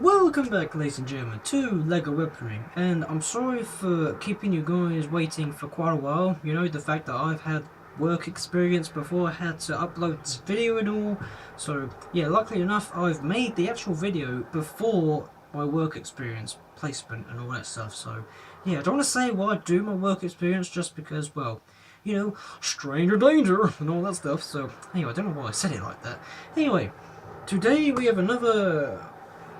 Welcome back, ladies and gentlemen, to LEGO Weaponry, and I'm sorry for keeping you guys waiting for quite a while. You know, the fact that I've had work experience before I had to upload this video and all. So, yeah, luckily enough, I've made the actual video before my work experience placement and all that stuff. So, yeah, I don't want to say why I do my work experience just because, well, you know, stranger danger and all that stuff. So, anyway, I don't know why I said it like that. Anyway, today we have another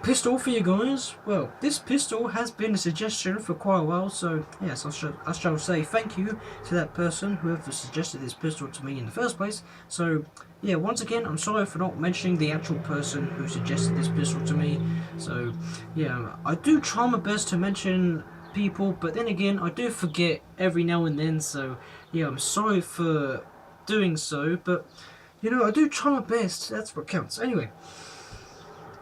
pistol for you guys. Well, this pistol has been a suggestion for quite a while, so yes, I shall say thank you to that person whoever suggested this pistol to me in the first place. So yeah, once again, I'm sorry for not mentioning the actual person who suggested this pistol to me. So yeah, I do try my best to mention people, but then again, I do forget every now and then, so yeah, I'm sorry for doing so, but you know, I do try my best, that's what counts. Anyway,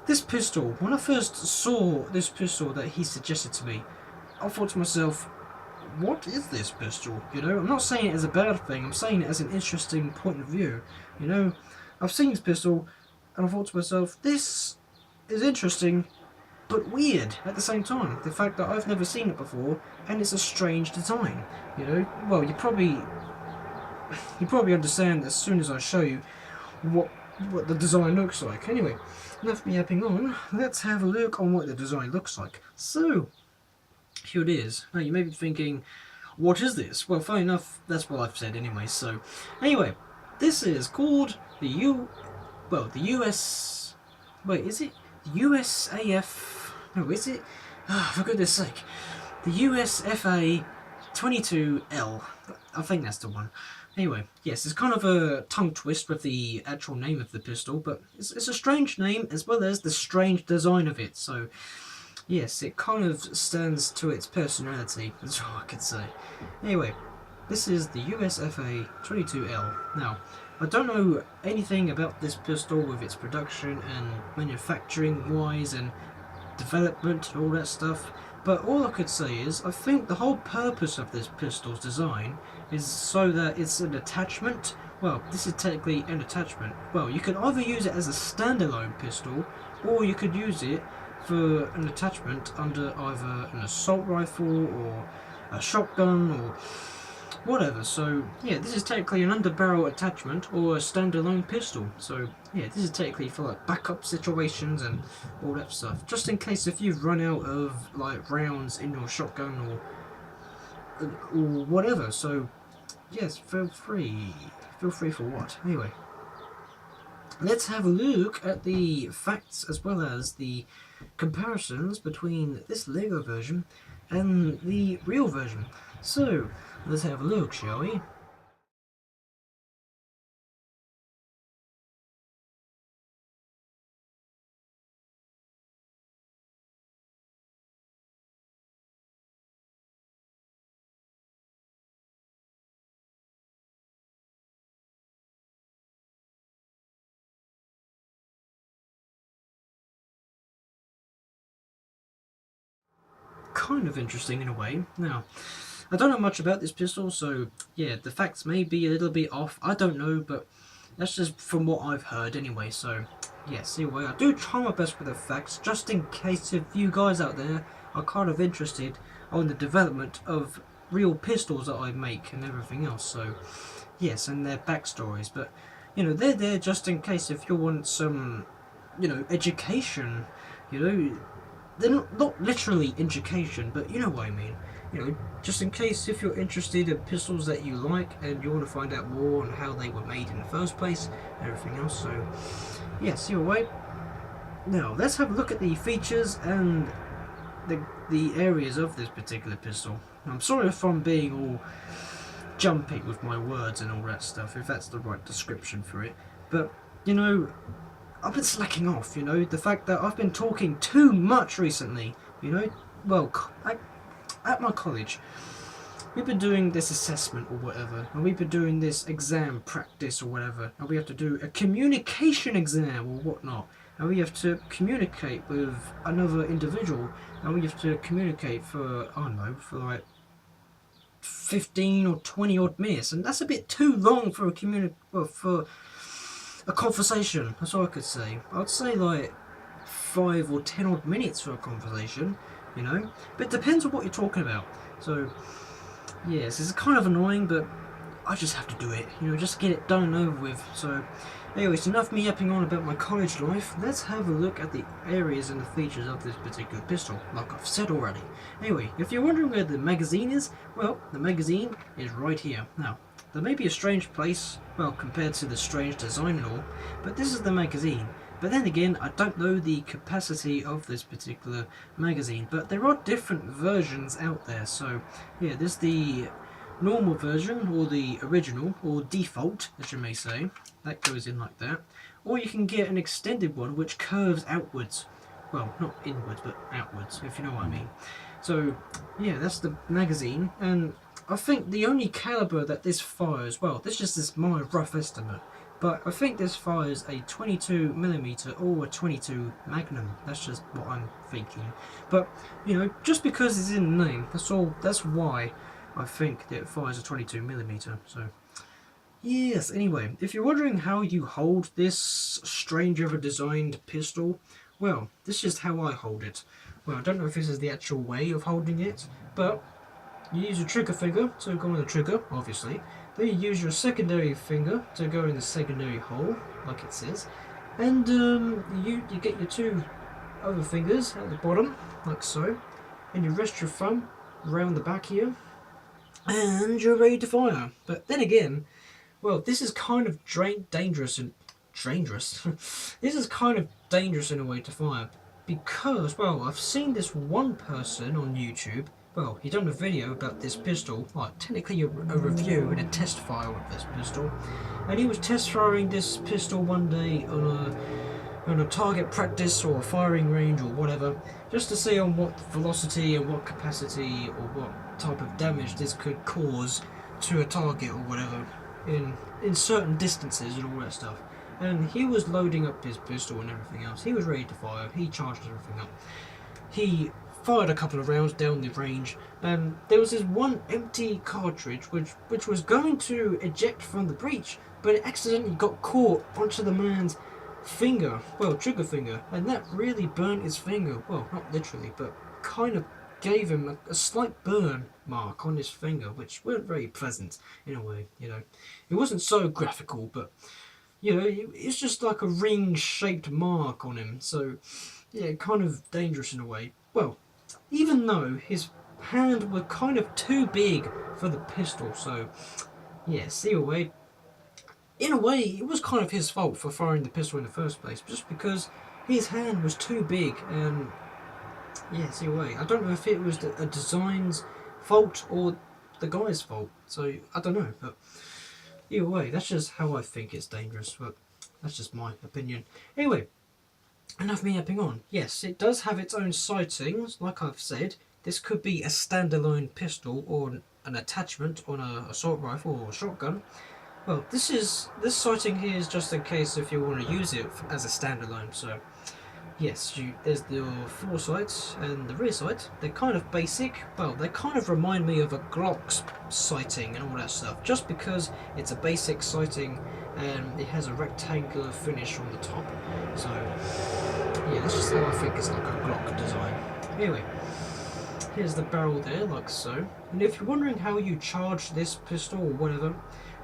this pistol, when I first saw this pistol that he suggested to me, I thought to myself, what is this pistol? You know, I'm not saying it as a bad thing, I'm saying it as an interesting point of view. You know, I've seen this pistol, and I thought to myself, this is interesting, but weird at the same time. The fact that I've never seen it before, and it's a strange design. You know, well, you probably understand as soon as I show you what the design looks like. Anyway, enough me yapping on, let's have a look on what the design looks like. So, here it is. Now you may be thinking, what is this? Well, funny enough, that's what I've said anyway. So, anyway, this is called the US, wait, is it USAF, no, is it, for goodness sake, the USFA 22L, I think that's the one. Anyway, yes, it's kind of a tongue twist with the actual name of the pistol, but it's a strange name as well as the strange design of it, so yes, it kind of stands to its personality, that's all I could say. Anyway, this is the USFA 22L. Now, I don't know anything about this pistol with its production and manufacturing wise and development and all that stuff, but all I could say is I think the whole purpose of this pistol's design is so that it's an attachment. Well, this is technically an attachment. Well, you can either use it as a standalone pistol, or you could use it for an attachment under either an assault rifle or a shotgun or whatever. So yeah, this is technically an underbarrel attachment or a standalone pistol. So yeah, this is technically for like backup situations and all that stuff, just in case if you've run out of like rounds in your shotgun or whatever. So yes, feel free for what. Anyway, let's have a look at the facts as well as the comparisons between this LEGO version and the real version. So let's have a look, shall we? Kind of interesting in a way. Now, I don't know much about this pistol, so yeah, the facts may be a little bit off. I don't know, but that's just from what I've heard anyway. So yes, anyway, I do try my best with the facts, just in case if you guys out there are kind of interested on the development of real pistols that I make and everything else. So yes, and their backstories, but you know, they're there just in case if you want some, you know, education, you know. They're not literally education, but you know what I mean. You know, just in case if you're interested in pistols that you like and you want to find out more on how they were made in the first place and everything else. So, yes, either way. Now, let's have a look at the features and the areas of this particular pistol. I'm sorry if I'm being all jumpy with my words and all that stuff, if that's the right description for it. But, you know, I've been slacking off, you know, the fact that I've been talking too much recently, you know, well, at my college, we've been doing this assessment or whatever, and we've been doing this exam practice or whatever, and we have to do a communication exam or whatnot, and we have to communicate with another individual, and we have to communicate for, I don't know, for like 15 or 20 odd minutes, and that's a bit too long for a conversation. That's all I could say. I'd say like 5 or 10 odd minutes for a conversation, you know. But it depends on what you're talking about. So, yes, it's kind of annoying, but I just have to do it, you know, just get it done and over with. So, anyways, enough me yapping on about my college life. Let's have a look at the areas and the features of this particular pistol, like I've said already. Anyway, if you're wondering where the magazine is, well, the magazine is right here. Now, there may be a strange place, well, compared to the strange design and all, but this is the magazine. But then again, I don't know the capacity of this particular magazine, but there are different versions out there. So, yeah, there's the normal version, or the original, or default, as you may say. That goes in like that. Or you can get an extended one which curves outwards. Well, not inwards, but outwards, if you know what I mean. So, yeah, that's the magazine, and I think the only caliber that this fires, well, this is just my rough estimate, but I think this fires a 22mm or a 22 Magnum. That's just what I'm thinking. But, you know, just because it's in the name, that's why I think that it fires a 22mm. So, yes, anyway, if you're wondering how you hold this strange ever designed pistol, well, this is just how I hold it. Well, I don't know if this is the actual way of holding it, but you use your trigger finger to go in the trigger, obviously. Then you use your secondary finger to go in the secondary hole, like it says. And you get your two other fingers at the bottom, like so. And you rest your thumb around the back here. And you're ready to fire. But then again, well, this is kind of dangerous. This is kind of dangerous in a way to fire. Because, well, I've seen this one person on YouTube. Well, he done a video about this pistol, like technically a review and a test fire of this pistol, and he was test firing this pistol one day on a target practice or a firing range or whatever, just to see on what velocity and what capacity or what type of damage this could cause to a target or whatever in certain distances and all that stuff. And he was loading up his pistol and everything else. He was ready to fire. He charged everything up. He fired a couple of rounds down the range, and there was this one empty cartridge which was going to eject from the breech, but it accidentally got caught onto the man's finger, well, trigger finger, and that really burnt his finger. Well, not literally, but kind of gave him a slight burn mark on his finger, which weren't very pleasant in a way, you know. It wasn't so graphical, but, you know, it's just like a ring-shaped mark on him, so, yeah, kind of dangerous in a way. Well, even though his hand was kind of too big for the pistol, so yes, either way, in a way, it was kind of his fault for firing the pistol in the first place, just because his hand was too big, and yes, either way, I don't know if it was a design's fault or the guy's fault, so I don't know, but either way, that's just how I think it's dangerous, but that's just my opinion. Anyway, enough me yapping on. Yes, it does have its own sightings, like I've said. This could be a standalone pistol or an attachment on an assault rifle or a shotgun. Well, this sighting here is just in case if you want to use it as a standalone. So, yes, there's the foresight and the rear sight. They're kind of basic. Well, they kind of remind me of a Glock's sighting and all that stuff, just because it's a basic sighting and it has a rectangular finish on the top. So, yeah, that's just how I think it's like a Glock design. Anyway, here's the barrel there, like so. And if you're wondering how you charge this pistol or whatever,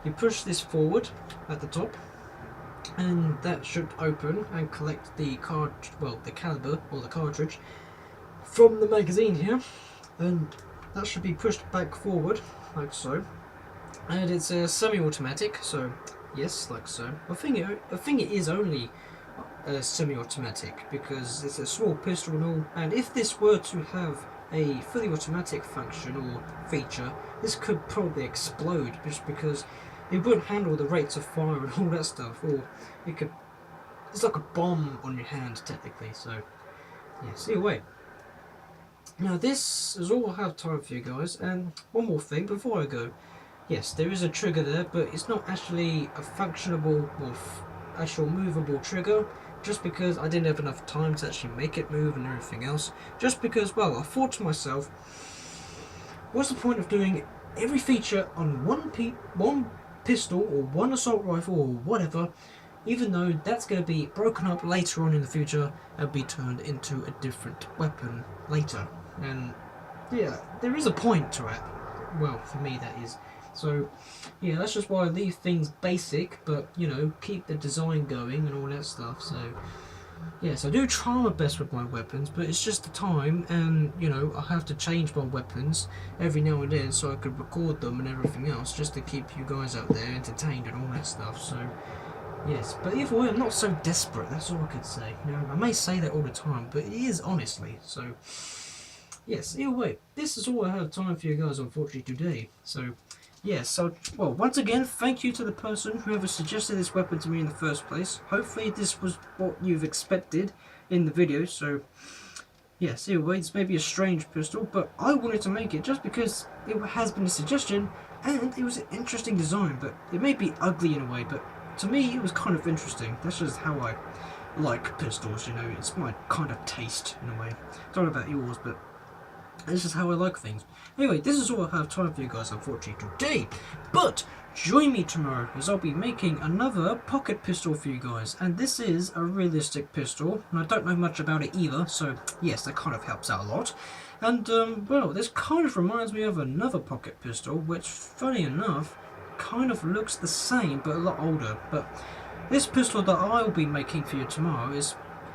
you push this forward at the top, and that should open and collect the the caliber or the cartridge from the magazine here, and that should be pushed back forward like so. And it's a semi-automatic, so yes, like so. I think it is only semi-automatic because it's a small pistol and all. And if this were to have a fully automatic function or feature, this could probably explode just because it wouldn't handle the rates of fire and all that stuff, or it's like a bomb on your hand technically. So yes, either way. Now this is all I have time for you guys, and one more thing before I go. Yes, there is a trigger there, but it's not actually a functionable or actual movable trigger, just because I didn't have enough time to actually make it move and everything else. Just because, well, I thought to myself, what's the point of doing every feature on one pistol or one assault rifle or whatever, even though that's going to be broken up later on in the future and be turned into a different weapon later. And yeah, there is a point to it. Well, for me that is. So yeah, that's just why I leave things basic, but you know, keep the design going and all that stuff. So yes, I do try my best with my weapons, but it's just the time, and you know, I have to change my weapons every now and then so I could record them and everything else, just to keep you guys out there entertained and all that stuff. So yes, but either way, I'm not so desperate. That's all I could say. You know, I may say that all the time, but it is honestly. So yes, either way, this is all I have time for you guys, unfortunately, today. So yes, so, well, once again, thank you to the person whoever suggested this weapon to me in the first place. Hopefully this was what you've expected in the video, so yes, either way, it's maybe a strange pistol, but I wanted to make it just because it has been a suggestion, and it was an interesting design, but it may be ugly in a way, but to me, it was kind of interesting. That's just how I like pistols, you know, it's my kind of taste, in a way. Don't know about yours, but this is how I like things. Anyway, this is all I have time for you guys, unfortunately, today. But join me tomorrow, as I'll be making another pocket pistol for you guys. And this is a realistic pistol, and I don't know much about it either, so yes, that kind of helps out a lot. And, well, this kind of reminds me of another pocket pistol, which, funny enough, kind of looks the same, but a lot older. But this pistol that I'll be making for you tomorrow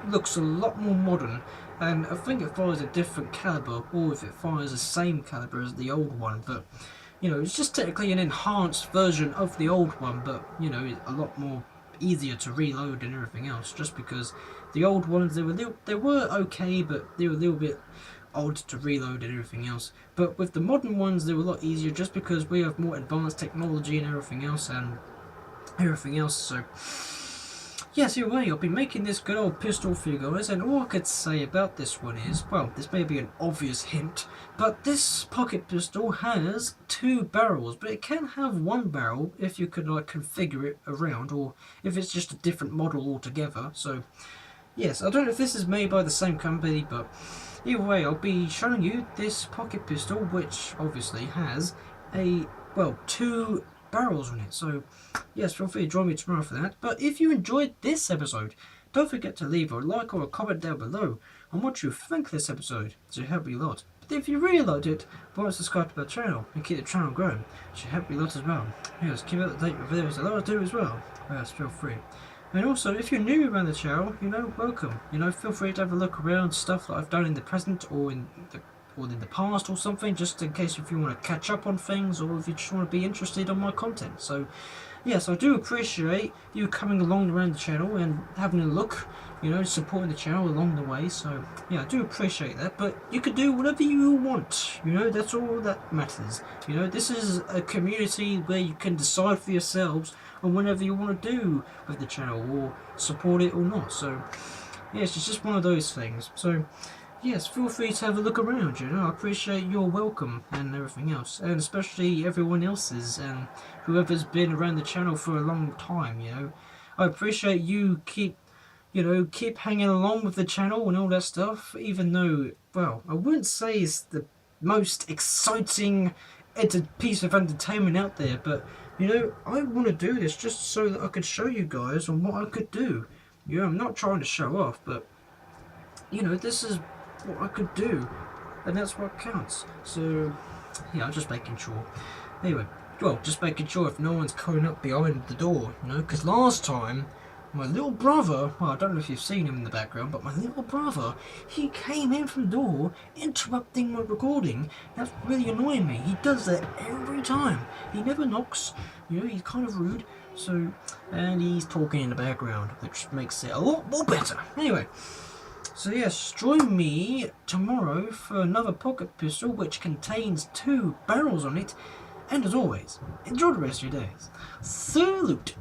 looks a lot more modern, and I think it fires a different caliber, or if it fires the same caliber as the old one, but you know, it's just technically an enhanced version of the old one, but you know, it's a lot more easier to reload and everything else, just because the old ones, they were okay, but they were a little bit odd to reload and everything else. But with the modern ones, they were a lot easier, just because we have more advanced technology and everything else, so yes, either way, I'll be making this good old pistol for you guys, and all I could say about this one is, well, this may be an obvious hint, but this pocket pistol has 2 barrels, but it can have 1 barrel if you could like configure it around, or if it's just a different model altogether. So yes, I don't know if this is made by the same company, but either way, I'll be showing you this pocket pistol, which obviously has a, well, 2 barrels on it. So yes, feel free to join me tomorrow for that. But if you enjoyed this episode, don't forget to leave a like or a comment down below on what you think of this episode. It should help me a lot. But if you really liked it, why not subscribe to my channel and keep the channel growing? It should help me a lot as well. Yes, keep up to date with videos that I do as well. Yes, feel free. And also, if you're new around the channel, you know, welcome. You know, feel free to have a look around stuff that I've done in the present or in the past or something, just in case if you want to catch up on things, or if you just want to be interested on my content. So yes, I do appreciate you coming along around the channel and having a look, you know, supporting the channel along the way. So yeah, I do appreciate that. But you can do whatever you want, you know, that's all that matters. You know, this is a community where you can decide for yourselves on whatever you want to do with the channel, or support it or not. So yes, it's just one of those things. So yes, feel free to have a look around, you know, I appreciate your welcome and everything else, and especially everyone else's, and whoever's been around the channel for a long time, you know. I appreciate you keep hanging along with the channel and all that stuff, even though, well, I wouldn't say it's the most exciting piece of entertainment out there, but, you know, I want to do this just so that I could show you guys on what I could do. You know, I'm not trying to show off, but, you know, this is what I could do, and that's what counts. So yeah, I'm just making sure. Anyway, well, just making sure if no one's coming up behind the door, you know, because last time my little brother, well, I don't know if you've seen him in the background, but my little brother, he came in from the door interrupting my recording. That's really annoying me. He does that every time. He never knocks, you know, he's kind of rude. So, and he's talking in the background, which makes it a lot more better. Anyway, so yes, join me tomorrow for another pocket pistol which contains 2 barrels on it, and as always, enjoy the rest of your days. Salute!